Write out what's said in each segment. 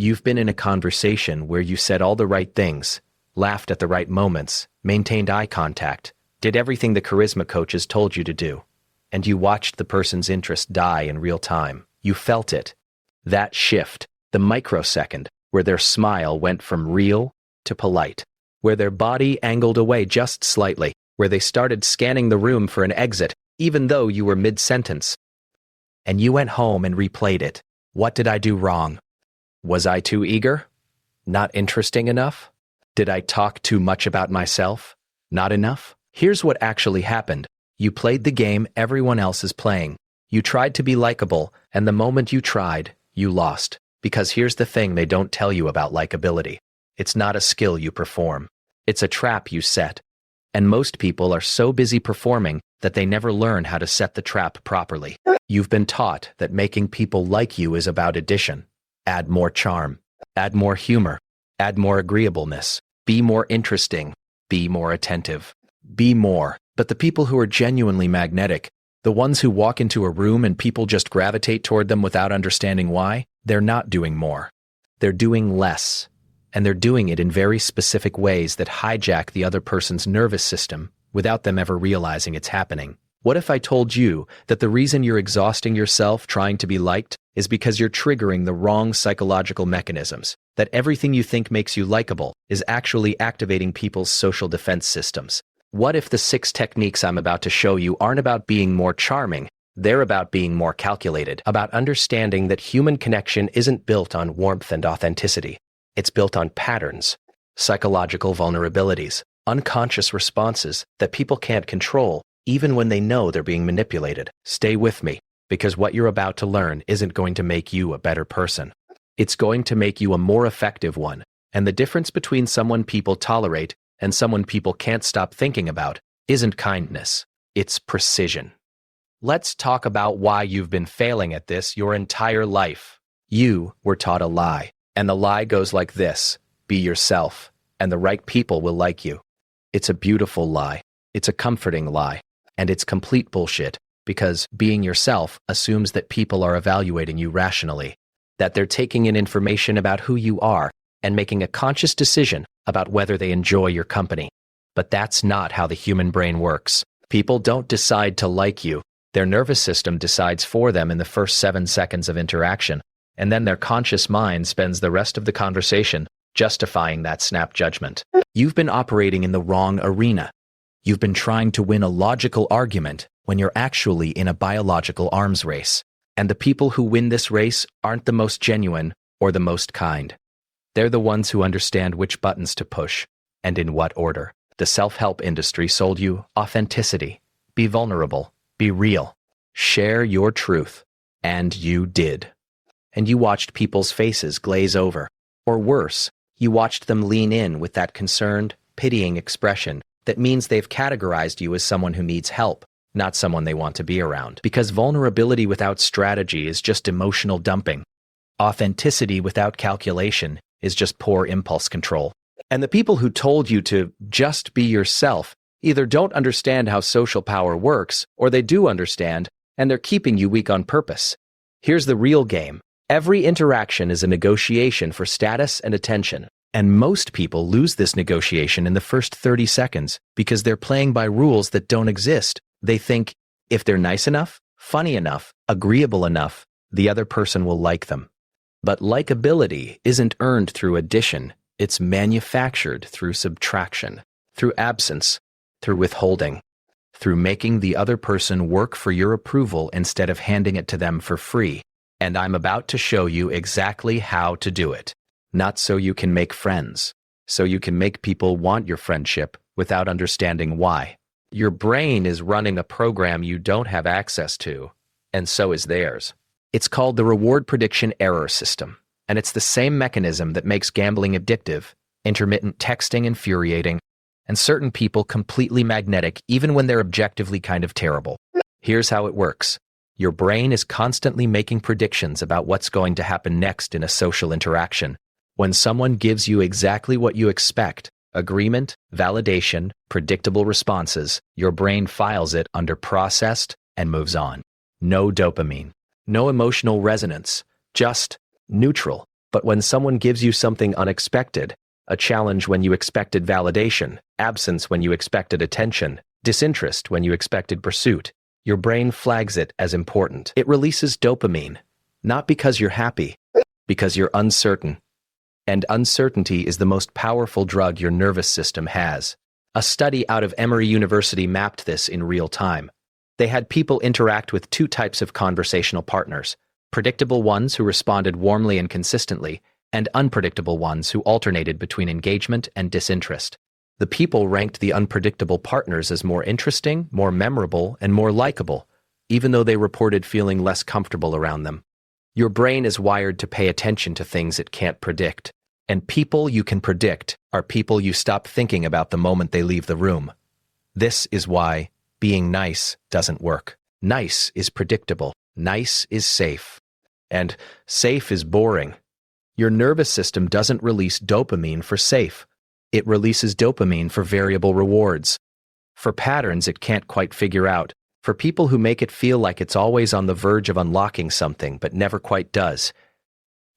You've been in a conversation where you said all the right things, laughed at the right moments, maintained eye contact, did everything the charisma coaches told you to do, and you watched the person's interest die in real time. You felt it. That shift, the microsecond, where their smile went from real to polite, where their body angled away just slightly, where they started scanning the room for an exit, even though you were mid-sentence. And you went home and replayed it. What did I do wrong? Was I too eager? Not interesting enough? Did I talk too much about myself? Not enough? Here's what actually happened. You played the game everyone else is playing. You tried to be likable, and the moment you tried, you lost. Because here's the thing they don't tell you about likability. It's not a skill you perform. It's a trap you set. And most people are so busy performing that they never learn how to set the trap properly. You've been taught that making people like you is about addition. Add more charm. Add more humor. Add more agreeableness. Be more interesting. Be more attentive. Be more. But the people who are genuinely magnetic, the ones who walk into a room and people just gravitate toward them without understanding why, they're not doing more. They're doing less. And they're doing it in very specific ways that hijack the other person's nervous system without them ever realizing it's happening. What if I told you that the reason you're exhausting yourself trying to be liked is because you're triggering the wrong psychological mechanisms, that everything you think makes you likable is actually activating people's social defense systems? What if the 6 techniques I'm about to show you aren't about being more charming, they're about being more calculated, about understanding that human connection isn't built on warmth and authenticity. It's built on patterns, psychological vulnerabilities, unconscious responses that people can't control, even when they know they're being manipulated. Stay with me, because what you're about to learn isn't going to make you a better person. It's going to make you a more effective one, and the difference between someone people tolerate and someone people can't stop thinking about isn't kindness, it's precision. Let's talk about why you've been failing at this your entire life. You were taught a lie, and the lie goes like this: be yourself, and the right people will like you. It's a beautiful lie, it's a comforting lie, and it's complete bullshit, because being yourself assumes that people are evaluating you rationally, that they're taking in information about who you are and making a conscious decision about whether they enjoy your company. But that's not how the human brain works. People don't decide to like you. Their nervous system decides for them in the first 7 seconds of interaction, and then their conscious mind spends the rest of the conversation justifying that snap judgment. You've been operating in the wrong arena. You've been trying to win a logical argument when you're actually in a biological arms race. And the people who win this race aren't the most genuine or the most kind. They're the ones who understand which buttons to push and in what order. The self-help industry sold you authenticity. Be vulnerable. Be real. Share your truth. And you did. And you watched people's faces glaze over. Or worse, you watched them lean in with that concerned, pitying expression that means they've categorized you as someone who needs help, not someone they want to be around. Because vulnerability without strategy is just emotional dumping. Authenticity without calculation is just poor impulse control. And the people who told you to just be yourself either don't understand how social power works, or they do understand, and they're keeping you weak on purpose. Here's the real game. Every interaction is a negotiation for status and attention. And most people lose this negotiation in the first 30 seconds because they're playing by rules that don't exist. They think, if they're nice enough, funny enough, agreeable enough, the other person will like them. But likability isn't earned through addition, it's manufactured through subtraction, through absence, through withholding, through making the other person work for your approval instead of handing it to them for free. And I'm about to show you exactly how to do it. Not so you can make friends, so you can make people want your friendship without understanding why. Your brain is running a program you don't have access to, and so is theirs. It's called the reward prediction error system, and it's the same mechanism that makes gambling addictive, intermittent texting infuriating, and certain people completely magnetic even when they're objectively kind of terrible. Here's how it works. Your brain is constantly making predictions about what's going to happen next in a social interaction. When someone gives you exactly what you expect, agreement, validation, predictable responses, your brain files it under processed and moves on. No dopamine. No emotional resonance. Just neutral. But when someone gives you something unexpected, a challenge when you expected validation, absence when you expected attention, disinterest when you expected pursuit, your brain flags it as important. It releases dopamine, not because you're happy, because you're uncertain. And uncertainty is the most powerful drug your nervous system has. A study out of Emory University mapped this in real time. They had people interact with two types of conversational partners: predictable ones who responded warmly and consistently, and unpredictable ones who alternated between engagement and disinterest. The people ranked the unpredictable partners as more interesting, more memorable, and more likable, even though they reported feeling less comfortable around them. Your brain is wired to pay attention to things it can't predict, and people you can predict are people you stop thinking about the moment they leave the room. This is why being nice doesn't work. Nice is predictable. Nice is safe. And safe is boring. Your nervous system doesn't release dopamine for safe. It releases dopamine for variable rewards, for patterns it can't quite figure out, for people who make it feel like it's always on the verge of unlocking something but never quite does.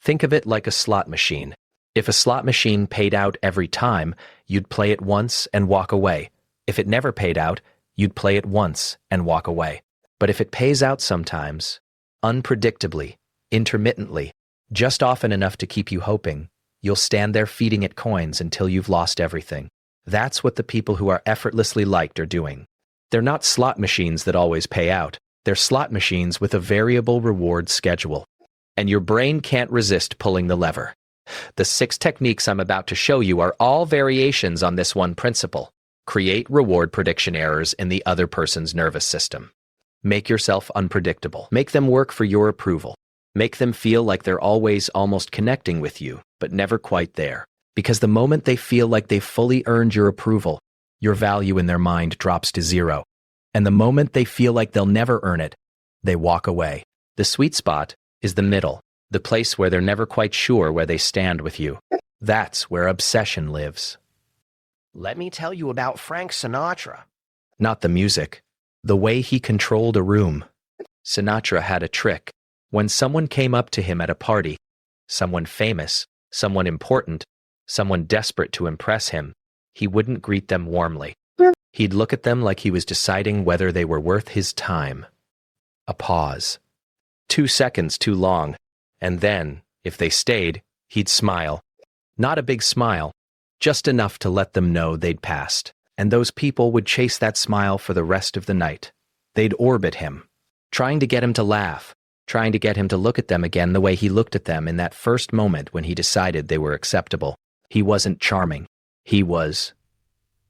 Think of it like a slot machine. If a slot machine paid out every time, you'd play it once and walk away. If it never paid out, you'd play it once and walk away. But if it pays out sometimes, unpredictably, intermittently, just often enough to keep you hoping, you'll stand there feeding it coins until you've lost everything. That's what the people who are effortlessly liked are doing. They're not slot machines that always pay out. They're slot machines with a variable reward schedule. And your brain can't resist pulling the lever. The 6 techniques I'm about to show you are all variations on this one principle. Create reward prediction errors in the other person's nervous system. Make yourself unpredictable. Make them work for your approval. Make them feel like they're always almost connecting with you, but never quite there. Because the moment they feel like they've fully earned your approval, your value in their mind drops to 0. And the moment they feel like they'll never earn it, they walk away. The sweet spot is the middle, the place where they're never quite sure where they stand with you. That's where obsession lives. Let me tell you about Frank Sinatra. Not the music, the way he controlled a room. Sinatra had a trick. When someone came up to him at a party, someone famous, someone important, someone desperate to impress him, he wouldn't greet them warmly. He'd look at them like he was deciding whether they were worth his time. A pause. 2 seconds too long. And then, if they stayed, he'd smile. Not a big smile, just enough to let them know they'd passed. And those people would chase that smile for the rest of the night. They'd orbit him, trying to get him to laugh, trying to get him to look at them again the way he looked at them in that first moment when he decided they were acceptable. He wasn't charming. He was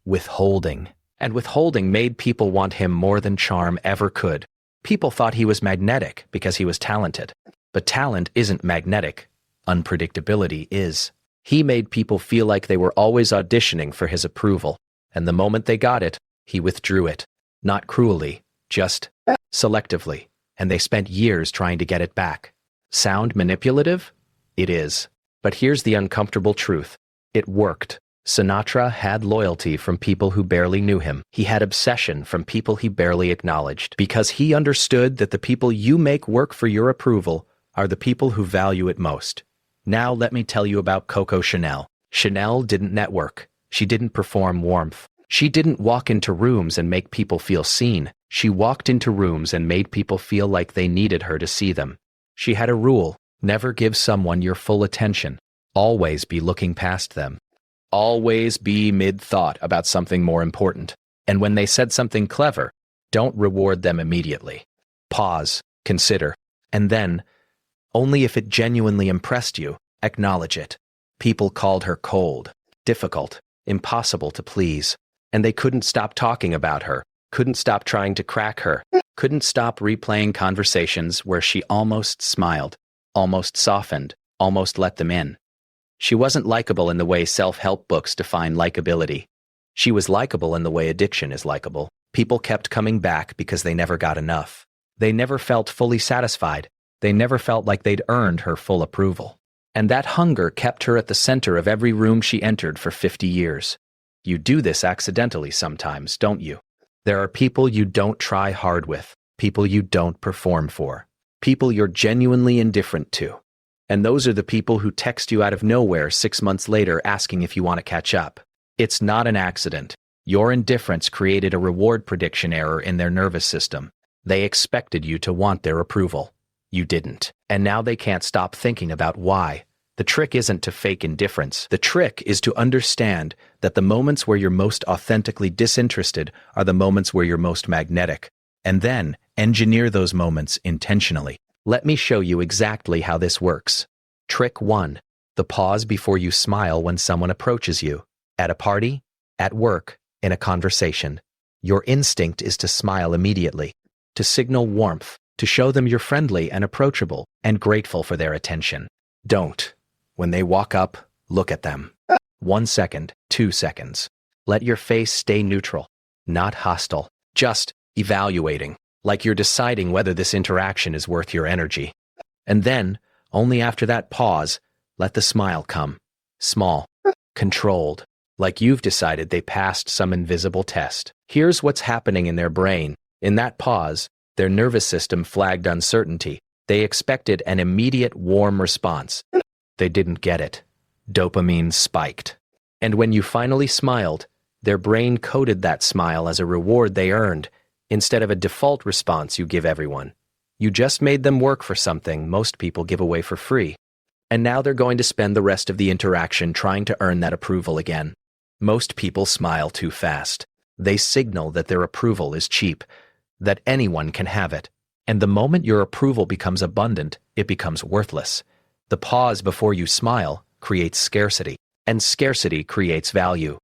withholding. And withholding made people want him more than charm ever could. People thought he was magnetic because he was talented. But talent isn't magnetic. Unpredictability is. He made people feel like they were always auditioning for his approval. And the moment they got it, he withdrew it. Not cruelly, just selectively. And they spent years trying to get it back. Sound manipulative? It is. But here's the uncomfortable truth. It worked. Sinatra had loyalty from people who barely knew him. He had obsession from people he barely acknowledged. Because he understood that the people you make work for your approval are the people who value it most. Now let me tell you about Coco Chanel. Chanel didn't network. She didn't perform warmth. She didn't walk into rooms and make people feel seen. She walked into rooms and made people feel like they needed her to see them. She had a rule: never give someone your full attention. Always be looking past them. Always be mid-thought about something more important. And when they said something clever, don't reward them immediately. Pause, consider, and then, only if it genuinely impressed you, acknowledge it. People called her cold, difficult, impossible to please. And they couldn't stop talking about her, couldn't stop trying to crack her, couldn't stop replaying conversations where she almost smiled, almost softened, almost let them in. She wasn't likable in the way self-help books define likability. She was likable in the way addiction is likable. People kept coming back because they never got enough. They never felt fully satisfied. They never felt like they'd earned her full approval. And that hunger kept her at the center of every room she entered for 50 years. You do this accidentally sometimes, don't you? There are people you don't try hard with, people you don't perform for, people you're genuinely indifferent to. And those are the people who text you out of nowhere 6 months later asking if you want to catch up. It's not an accident. Your indifference created a reward prediction error in their nervous system. They expected you to want their approval. You didn't. And now they can't stop thinking about why. The trick isn't to fake indifference. The trick is to understand that the moments where you're most authentically disinterested are the moments where you're most magnetic. And then engineer those moments intentionally. Let me show you exactly how this works. Trick 1. The pause before you smile when someone approaches you. At a party, at work, in a conversation. Your instinct is to smile immediately, to signal warmth, to show them you're friendly and approachable and grateful for their attention. Don't. When they walk up, look at them. 1 second, 2 seconds. Let your face stay neutral, not hostile, just evaluating, like you're deciding whether this interaction is worth your energy. And then, only after that pause, let the smile come. Small, controlled, like you've decided they passed some invisible test. Here's what's happening in their brain. In that pause, their nervous system flagged uncertainty. They expected an immediate warm response. They didn't get it. Dopamine spiked. And when you finally smiled, their brain coded that smile as a reward they earned, instead of a default response you give everyone. You just made them work for something most people give away for free. And now they're going to spend the rest of the interaction trying to earn that approval again. Most people smile too fast. They signal that their approval is cheap, that anyone can have it. And the moment your approval becomes abundant, it becomes worthless. The pause before you smile creates scarcity, and scarcity creates value.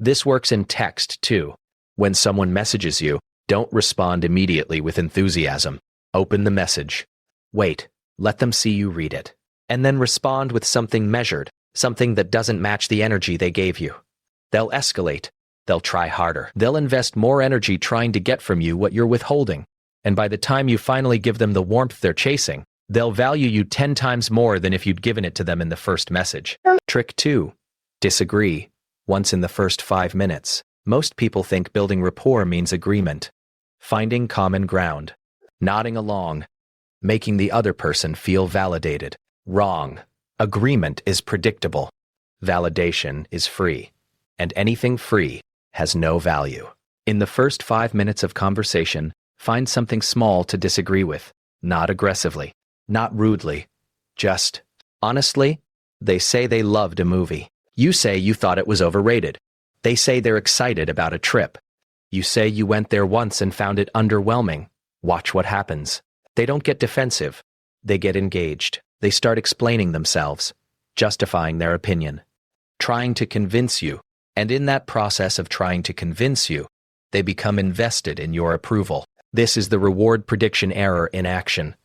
This works in text, too. When someone messages you, don't respond immediately with enthusiasm. Open the message. Wait, let them see you read it. And then respond with something measured, something that doesn't match the energy they gave you. They'll escalate. They'll try harder. They'll invest more energy trying to get from you what you're withholding. And by the time you finally give them the warmth they're chasing, they'll value you 10 times more than if you'd given it to them in the first message. Trick 2. Disagree. Once in the first 5 minutes. Most people think building rapport means agreement. Finding common ground. Nodding along. Making the other person feel validated. Wrong. Agreement is predictable. Validation is free. And anything free has no value. In the first 5 minutes of conversation, find something small to disagree with. Not aggressively. Not rudely. Just, honestly, they say they loved a movie. You say you thought it was overrated. They say they're excited about a trip. You say you went there once and found it underwhelming. Watch what happens. They don't get defensive. They get engaged. They start explaining themselves, justifying their opinion, trying to convince you. And in that process of trying to convince you, they become invested in your approval. This is the reward prediction error in action.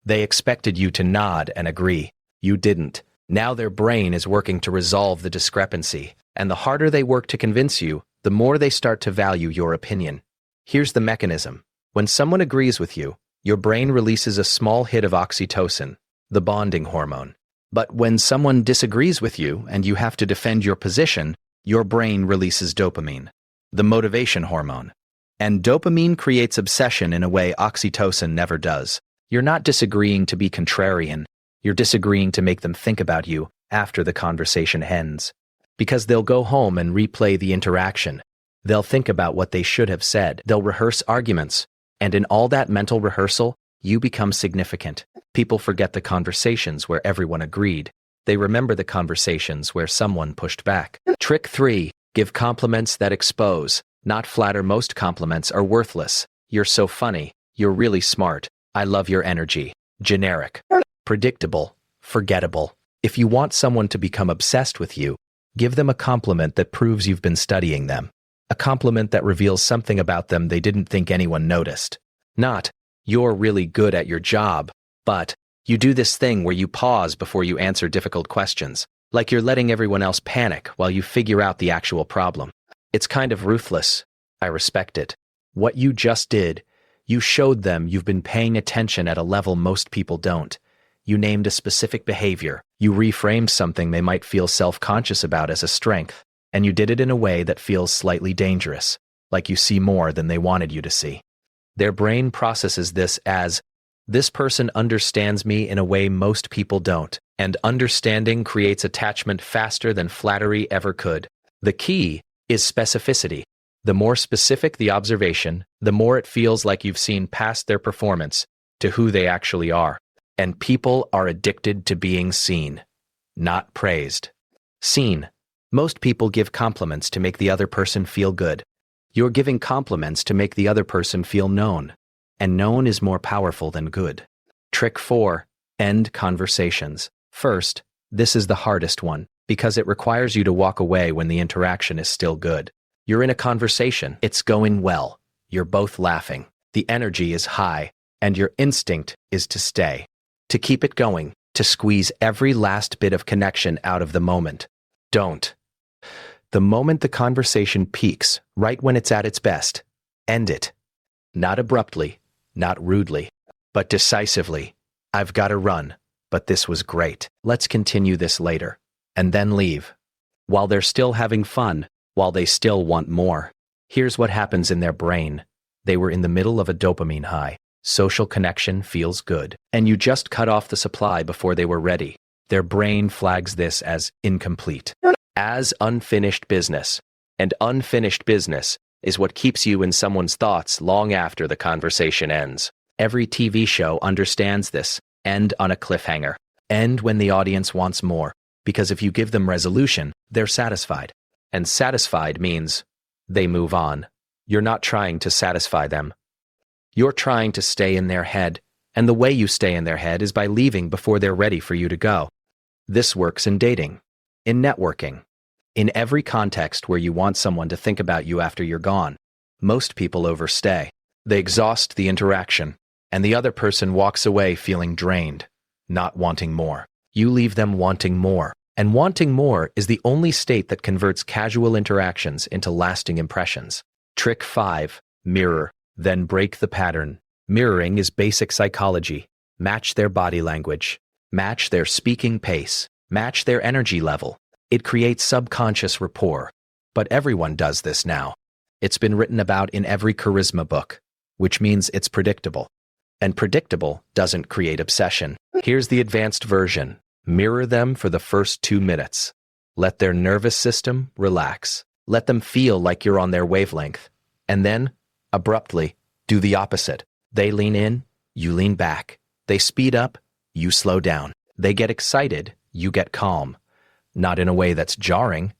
They expected you to nod and agree. You didn't. Now their brain is working to resolve the discrepancy, and the harder they work to convince you, the more they start to value your opinion. Here's the mechanism. When someone agrees with you, your brain releases a small hit of oxytocin, the bonding hormone. But when someone disagrees with you and you have to defend your position, your brain releases dopamine, the motivation hormone. And dopamine creates obsession in a way oxytocin never does. You're not disagreeing to be contrarian. You're disagreeing to make them think about you after the conversation ends. Because they'll go home and replay the interaction. They'll think about what they should have said. They'll rehearse arguments. And in all that mental rehearsal, you become significant. People forget the conversations where everyone agreed. They remember the conversations where someone pushed back. Trick 3. Give compliments that expose, not flatter. Most compliments are worthless. You're so funny. You're really smart. I love your energy. Generic. Predictable. Forgettable. If you want someone to become obsessed with you, give them a compliment that proves you've been studying them. A compliment that reveals something about them they didn't think anyone noticed. Not, you're really good at your job, but, you do this thing where you pause before you answer difficult questions, like you're letting everyone else panic while you figure out the actual problem. It's kind of ruthless. I respect it. What you just did, you showed them you've been paying attention at a level most people don't. You named a specific behavior. You reframed something they might feel self-conscious about as a strength, and you did it in a way that feels slightly dangerous, like you see more than they wanted you to see. Their brain processes this as, this person understands me in a way most people don't, And understanding creates attachment faster than flattery ever could. The key is specificity. The more specific the observation, the more it feels like you've seen past their performance to who they actually are. And people are addicted to being seen, not praised. Seen. Most people give compliments to make the other person feel good. You're giving compliments to make the other person feel known. And known is more powerful than good. Trick 4. End conversations. First, this is the hardest one, because it requires you to walk away when the interaction is still good. You're in a conversation, it's going well, you're both laughing, the energy is high, and your instinct is to stay, to keep it going, to squeeze every last bit of connection out of the moment. Don't. The moment the conversation peaks, right when it's at its best, end it. Not abruptly, not rudely, but decisively. I've got to run, but this was great. Let's continue this later. And then leave. While they're still having fun, while they still want more. Here's what happens in their brain. They were in the middle of a dopamine high. Social connection feels good. And you just cut off the supply before they were ready. Their brain flags this as incomplete. As unfinished business. And unfinished business is what keeps you in someone's thoughts long after the conversation ends. Every TV show understands this. End on a cliffhanger. End when the audience wants more. Because if you give them resolution, they're satisfied. And satisfied means they move on. You're not trying to satisfy them. You're trying to stay in their head, and the way you stay in their head is by leaving before they're ready for you to go. This works in dating, in networking, in every context where you want someone to think about you after you're gone. Most people overstay. They exhaust the interaction, and the other person walks away feeling drained, not wanting more. You leave them wanting more. And wanting more is the only state that converts casual interactions into lasting impressions. Trick 5. Mirror. Then break the pattern. Mirroring is basic psychology. Match their body language. Match their speaking pace. Match their energy level. It creates subconscious rapport. But everyone does this now. It's been written about in every charisma book, which means it's predictable. And predictable doesn't create obsession. Here's the advanced version. Mirror them for the first 2 minutes. Let their nervous system relax. Let them feel like you're on their wavelength. And then, abruptly, do the opposite. They lean in, you lean back. They speed up, you slow down. They get excited, you get calm. Not in a way that's jarring,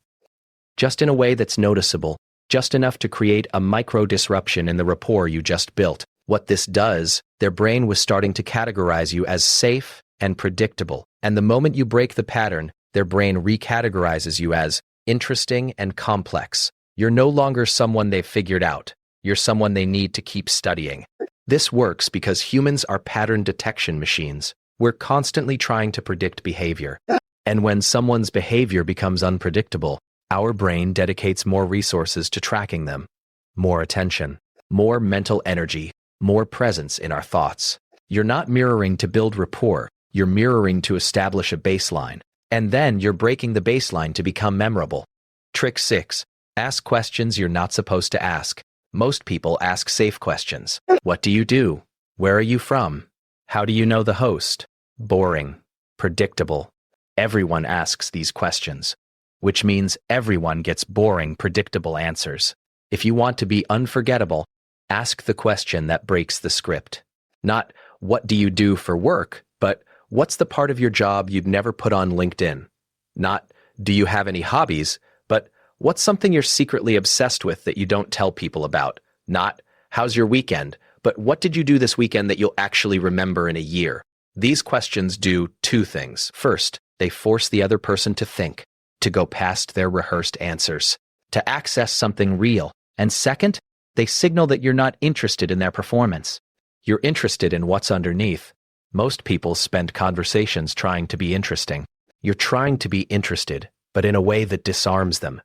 just in a way that's noticeable, just enough to create a micro-disruption in the rapport you just built. What this does, their brain was starting to categorize you as safe and predictable. And the moment you break the pattern, their brain recategorizes you as interesting and complex. You're no longer someone they've figured out. You're someone they need to keep studying. This works because humans are pattern detection machines. We're constantly trying to predict behavior. And when someone's behavior becomes unpredictable, our brain dedicates more resources to tracking them. More attention, more mental energy, more presence in our thoughts. You're not mirroring to build rapport. You're mirroring to establish a baseline. And then you're breaking the baseline to become memorable. Trick 6. Ask questions you're not supposed to ask. Most people ask safe questions. What do you do? Where are you from? How do you know the host? Boring. Predictable. Everyone asks these questions, which means everyone gets boring, predictable answers. If you want to be unforgettable, ask the question that breaks the script. Not, what do you do for work, but what's the part of your job you'd never put on LinkedIn? Not, do you have any hobbies, but what's something you're secretly obsessed with that you don't tell people about? Not, how's your weekend, but what did you do this weekend that you'll actually remember in a year? These questions do 2 things. First, they force the other person to think, to go past their rehearsed answers, to access something real. And second, they signal that you're not interested in their performance. You're interested in what's underneath. Most people spend conversations trying to be interesting. You're trying to be interested, but in a way that disarms them.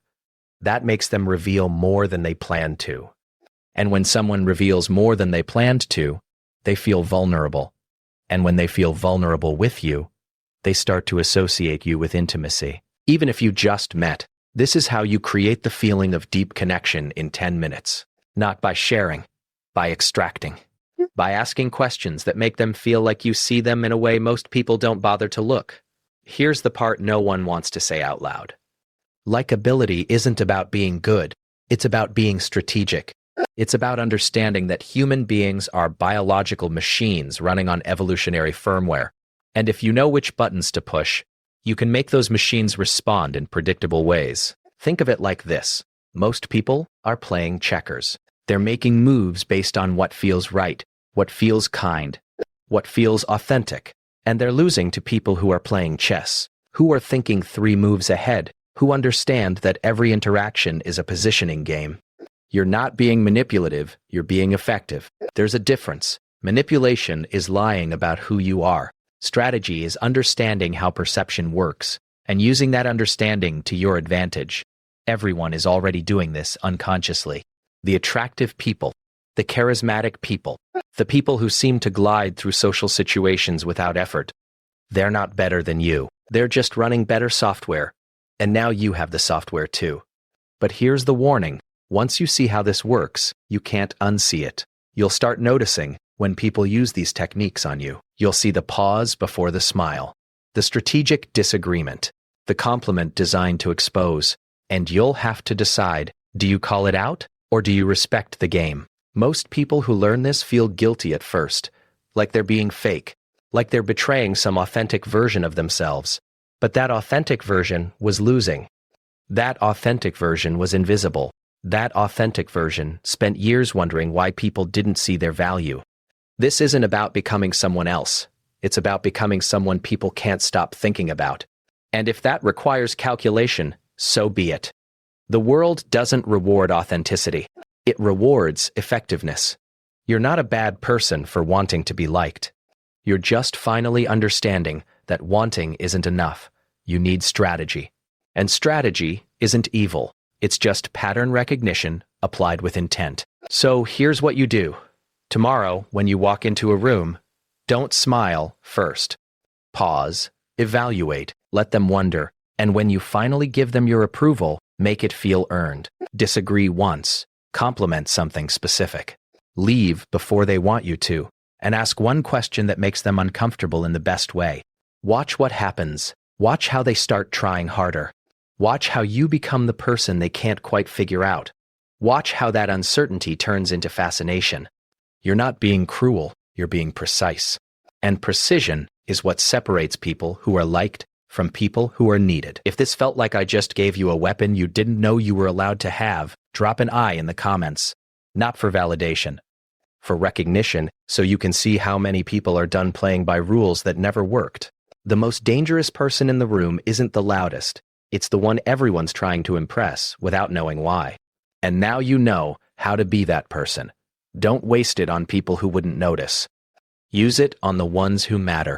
That makes them reveal more than they planned to. And when someone reveals more than they planned to, they feel vulnerable. And when they feel vulnerable with you, they start to associate you with intimacy. Even if you just met, this is how you create the feeling of deep connection in 10 minutes. Not by sharing, by extracting. By asking questions that make them feel like you see them in a way most people don't bother to look. Here's the part no one wants to say out loud. Likeability isn't about being good, it's about being strategic. It's about understanding that human beings are biological machines running on evolutionary firmware. And if you know which buttons to push, you can make those machines respond in predictable ways. Think of it like this. Most people are playing checkers. They're making moves based on what feels right, what feels kind, what feels authentic. And they're losing to people who are playing chess, who are thinking 3 moves ahead, who understand that every interaction is a positioning game. You're not being manipulative, you're being effective. There's a difference. Manipulation is lying about who you are. Strategy is understanding how perception works, and using that understanding to your advantage. Everyone is already doing this unconsciously. The attractive people, the charismatic people, the people who seem to glide through social situations without effort. They're not better than you. They're just running better software. And now you have the software too. But here's the warning. Once you see how this works, you can't unsee it. You'll start noticing when people use these techniques on you. You'll see the pause before the smile, the strategic disagreement, the compliment designed to expose, and you'll have to decide, do you call it out or do you respect the game? Most people who learn this feel guilty at first, like they're being fake, like they're betraying some authentic version of themselves. But that authentic version was losing. That authentic version was invisible. That authentic version spent years wondering why people didn't see their value. This isn't about becoming someone else. It's about becoming someone people can't stop thinking about. And if that requires calculation, so be it. The world doesn't reward authenticity. It rewards effectiveness. You're not a bad person for wanting to be liked. You're just finally understanding that wanting isn't enough. You need strategy. And strategy isn't evil. It's just pattern recognition applied with intent. So here's what you do. Tomorrow, when you walk into a room, don't smile first. Pause, evaluate, let them wonder, and when you finally give them your approval, make it feel earned. Disagree once, compliment something specific. Leave before they want you to, and ask one question that makes them uncomfortable in the best way. Watch what happens. Watch how they start trying harder. Watch how you become the person they can't quite figure out. Watch how that uncertainty turns into fascination. You're not being cruel, you're being precise. And precision is what separates people who are liked from people who are needed. If this felt like I just gave you a weapon you didn't know you were allowed to have, drop an I in the comments. Not for validation, for recognition, so you can see how many people are done playing by rules that never worked. The most dangerous person in the room isn't the loudest. It's the one everyone's trying to impress without knowing why. And now you know how to be that person. Don't waste it on people who wouldn't notice. Use it on the ones who matter.